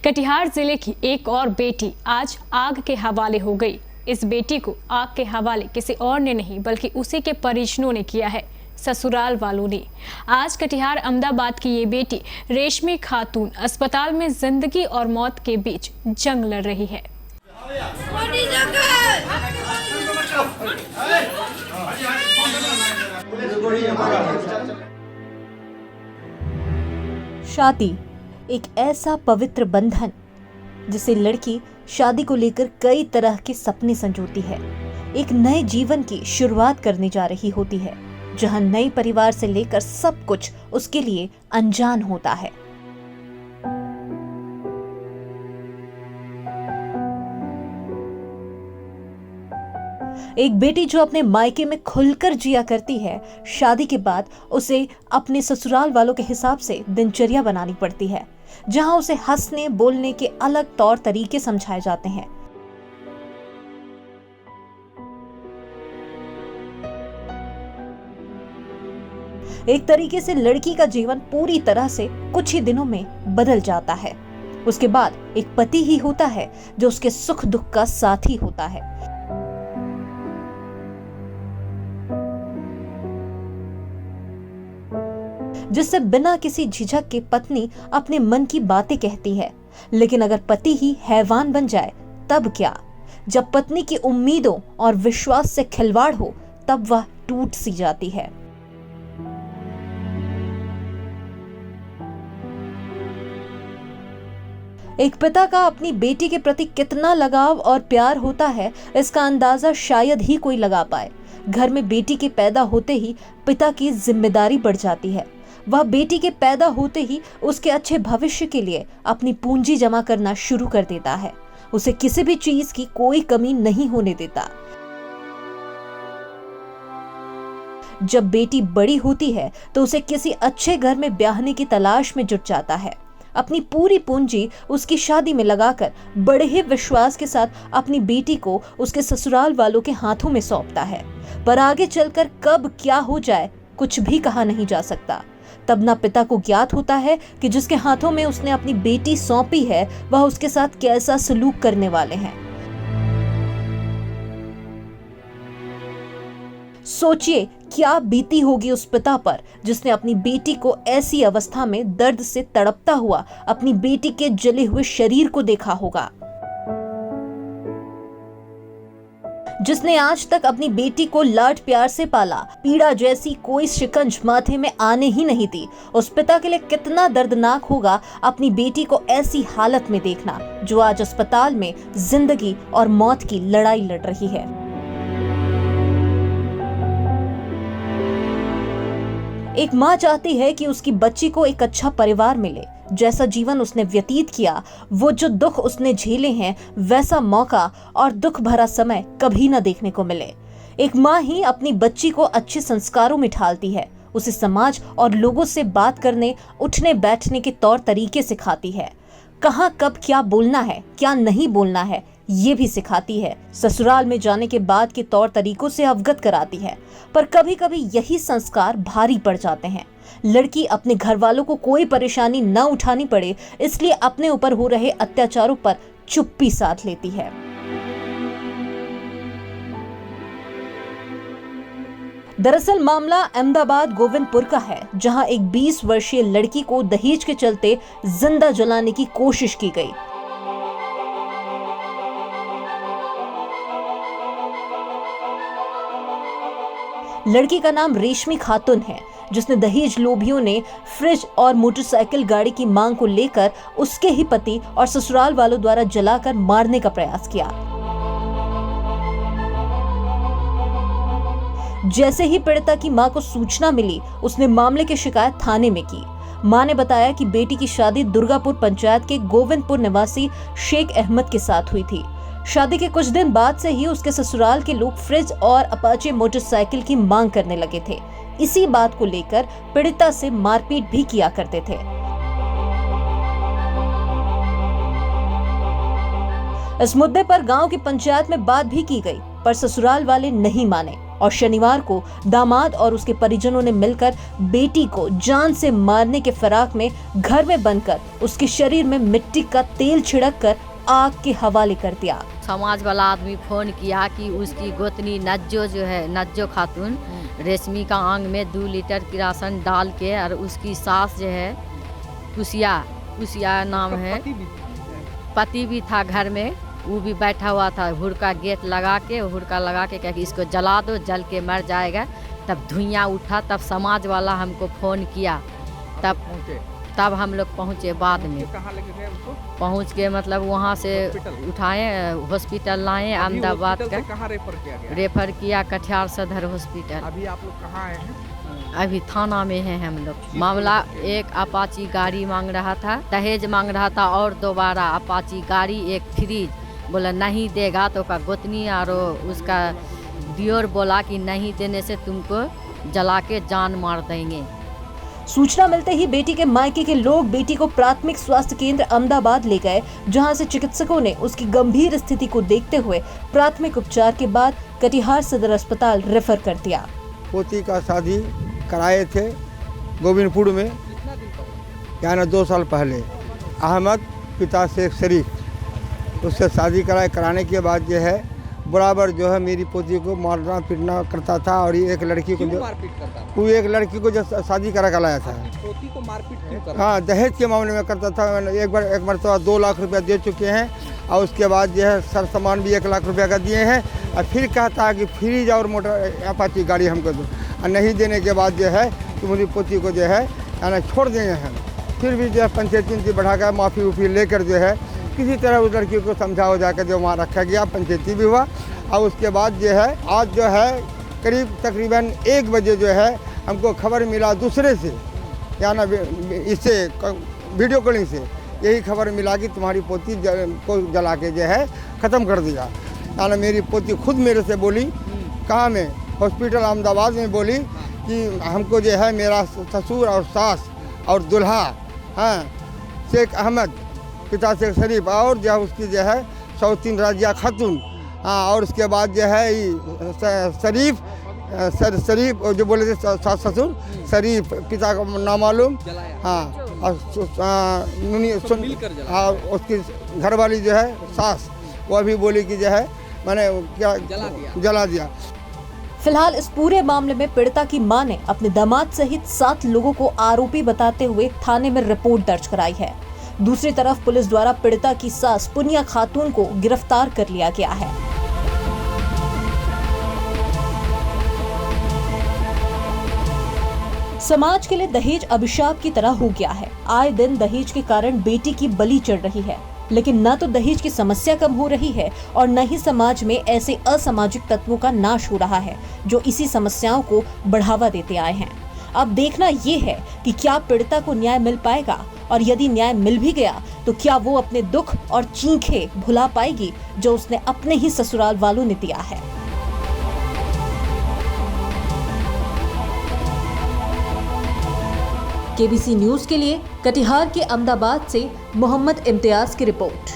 कटिहार जिले की एक और बेटी आज आग के हवाले हो गई। इस बेटी को आग के हवाले किसी और ने नहीं बल्कि उसी के परिजनों ने किया है, ससुराल वालों ने। आज कटिहार अहमदाबाद की ये बेटी रेशमी खातून अस्पताल में जिंदगी और मौत के बीच जंग लड़ रही है। शादी एक ऐसा पवित्र बंधन जिसे लड़की शादी को लेकर कई तरह के सपने संजोती है। एक नए जीवन की शुरुआत करने जा रही होती है, जहां नए परिवार से लेकर सब कुछ उसके लिए अनजान होता है। एक बेटी जो अपने मायके में खुलकर जिया करती है, शादी के बाद उसे अपने ससुराल वालों के हिसाब से दिनचर्या बनानी पड़ती है, जहां उसे हंसने बोलने के अलग तौर तरीके समझाए जाते हैं। एक तरीके से लड़की का जीवन पूरी तरह से कुछ ही दिनों में बदल जाता है। उसके बाद एक पति ही होता है जो उसके सुख दुख का साथी होता है। जिससे बिना किसी झिझक के पत्नी अपने मन की बातें कहती है। लेकिन अगर पति ही हैवान बन जाए तब क्या? जब पत्नी की उम्मीदों और विश्वास से खिलवाड़ हो तब वह टूट सी जाती है। एक पिता का अपनी बेटी के प्रति कितना लगाव और प्यार होता है, इसका अंदाजा शायद ही कोई लगा पाए। घर में बेटी के पैदा होते ही पिता की जिम्मेदारी बढ़ जाती है। वह बेटी के पैदा होते ही उसके अच्छे भविष्य के लिए अपनी पूंजी जमा करना शुरू कर देता है। उसे किसी भी चीज की कोई कमी नहीं होने देता। जब बेटी बड़ी होती है तो उसे किसी अच्छे घर में ब्याहने की तलाश में जुट जाता है। अपनी पूरी पूंजी उसकी शादी में लगाकर बड़े ही विश्वास के साथ अपनी बेटी को उसके ससुराल वालों के हाथों में सौंपता है। पर आगे चलकर कब क्या हो जाए कुछ भी कहा नहीं जा सकता। तब ना पिता को ज्ञात होता है कि जिसके हाथों में उसने अपनी बेटी सौंपी है वह उसके साथ कैसा सलूक करने वाले हैं। सोचिए क्या बीती होगी उस पिता पर जिसने अपनी बेटी को ऐसी अवस्था में दर्द से तड़पता हुआ अपनी बेटी के जले हुए शरीर को देखा होगा। जिसने आज तक अपनी बेटी को लाड प्यार से पाला, पीड़ा जैसी कोई शिकंज माथे में आने ही नहीं दी। उस पिता के लिए कितना दर्दनाक होगा अपनी बेटी को ऐसी हालत में देखना, जो आज अस्पताल में जिंदगी और मौत की लड़ाई लड़ रही है। एक माँ चाहती है कि उसकी बच्ची को एक अच्छा परिवार मिले। जैसा जीवन उसने व्यतीत किया, वो जो दुख उसने झेले हैं, वैसा मौका और दुख भरा समय कभी न देखने को मिले। एक माँ ही अपनी बच्ची को अच्छे संस्कारों में ढालती है, उसे समाज और लोगों से बात करने, उठने बैठने के तौर तरीके सिखाती है। कहाँ कब क्या बोलना है, क्या नहीं बोलना है, ये भी सिखाती है। ससुराल में जाने के बाद के तौर तरीकों से अवगत कराती है। पर कभी कभी यही संस्कार भारी पड़ जाते हैं। लड़की अपने घर वालों को कोई परेशानी न उठानी पड़े, इसलिए अपने ऊपर हो रहे अत्याचारों पर चुप्पी साध लेती है। दरअसल मामला अहमदाबाद गोविंदपुर का है, जहां एक 20 वर्षीय लड़की को दहेज के चलते जिंदा जलाने की कोशिश की गई। लड़की का नाम रेशमी खातून है, जिसने दहेज लोभियों ने फ्रिज और मोटरसाइकिल गाड़ी की मांग को लेकर उसके ही पति और ससुराल वालों द्वारा जलाकर मारने का प्रयास किया। जैसे ही पीड़िता की मां को सूचना मिली, उसने मामले की शिकायत थाने में की। मां ने बताया कि बेटी की शादी दुर्गापुर पंचायत के गोविंदपुर निवासी शेख अहमद के साथ हुई थी। शादी के कुछ दिन बाद से ही उसके ससुराल के लोग फ्रिज और अपाचे मोटरसाइकिल की मांग करने लगे थे। इसी बात को लेकर पीड़िता से मारपीट भी किया करते थे। इस मुद्दे पर गांव की पंचायत में बात भी की गई, पर ससुराल वाले नहीं माने और शनिवार को दामाद और उसके परिजनों ने मिलकर बेटी को जान से मारने के फिराक में घर में बंद कर उसके शरीर में मिट्टी का तेल छिड़क कर आग के हवाले कर दिया। समाज वाला आदमी फोन किया कि उसकी गोतनी नज्जो खातून रेशमी का आंग में 2 लीटर किरासन डाल के, और उसकी सास जो है कुसिया नाम है, पति भी था घर में, वो भी बैठा हुआ था। हुड़का गेट लगा के क्या कि इसको जला दो, जल के मर जाएगा। तब धुइयाँ उठा, तब समाज वाला हमको फ़ोन किया, तब हम लोग पहुँचे। बाद में कहाँ लेके गए उसको? पहुँच के मतलब वहाँ से उठाए, हॉस्पिटल लाए अहमदाबाद का। कहाँ रेफर किया गया? रेफर किया कटिहार सदर हॉस्पिटल। अभी आप लोग कहाँ आए हैं? अभी थाना में है हम लोग। मामला एक अपाची गाड़ी मांग रहा था, दहेज मांग रहा था, और दोबारा अपाची गाड़ी, एक फ्रिज बोला नहीं देगा तो का गोतनी और उसका दियोर बोला कि नहीं देने से तुमको जला के जान मार देंगे। सूचना मिलते ही बेटी के मायके के लोग बेटी को प्राथमिक स्वास्थ्य केंद्र अहमदाबाद ले गए, जहां से चिकित्सकों ने उसकी गंभीर स्थिति को देखते हुए प्राथमिक उपचार के बाद कटिहार सदर अस्पताल रेफर कर दिया। पोती का शादी कराए थे गोविंदपुर में, यानी 2 साल पहले। अहमद पिता शेख शरीफ, उससे शादी कराने के बाद जो है बराबर जो है मेरी पोती को मारना पीटना करता था, और ये एक लड़की को मारपीट करता था? वो एक लड़की को जो शादी करा लाया था। पोती को मारपीट क्यों करता? हाँ, दहेज के मामले में करता था। एक मरतबा 2 लाख रुपया दे चुके हैं, और उसके बाद जो है सर सामान भी 1 लाख रुपया का दिए हैं, और फिर कहता है कि फ्रिज और मोटर अपाची गाड़ी हमको दो, और नहीं देने के बाद जो है तुम्हारी पोती को जो है यानी छोड़ देंगे हम। फिर भी जो है पंचायती बढ़ाकर माफ़ी उफ़ी लेकर जो है किसी तरह उस लड़की को समझा जाकर जो वहाँ रखा गया, पंचायती भी हुआ। और उसके बाद जो है आज जो है तकरीबन 1 बजे जो है हमको खबर मिला दूसरे से, यानी इससे वीडियो कॉलिंग से यही खबर मिला कि तुम्हारी पोती को जला के जो है ख़त्म कर दिया। यानी मेरी पोती खुद मेरे से बोली, कहाँ में, हॉस्पिटल अहमदाबाद में बोली कि हमको जो है मेरा ससुर और सास और दुल्हा, हाँ, शेख अहमद पिता शेख शरीफ, और जो है उसकी जो है सौतीन राजिया खातून, हाँ, और उसके बाद जो है शरीफ जो बोले थे सास ससुर, शरीफ पिता का नामालूम, हाँ, और हाँ उसकी घरवाली जो है सास, वह भी बोली कि जो है मैंने क्या जला दिया। फिलहाल इस पूरे मामले में पीड़िता की मां ने अपने दामाद सहित 7 लोगों को आरोपी बताते हुए थाने में रिपोर्ट दर्ज कराई है। दूसरी तरफ पुलिस द्वारा पीड़िता की सास पुनिया खातून को गिरफ्तार कर लिया गया है। समाज के लिए दहेज अभिशाप की तरह हो गया है। आए दिन दहेज के कारण बेटी की बलि चढ़ रही है, लेकिन न तो दहेज की समस्या कम हो रही है और न ही समाज में ऐसे असामाजिक तत्वों का नाश हो रहा है जो इसी समस्याओं को बढ़ावा देते आए हैं। अब देखना ये है कि क्या पीड़िता को न्याय मिल पाएगा, और यदि न्याय मिल भी गया तो क्या वो अपने दुख और चीखें भुला पाएगी जो उसने अपने ही ससुराल वालों ने दिया है। केबीसी न्यूज के लिए कटिहार के अहमदाबाद से मोहम्मद इम्तियाज की रिपोर्ट।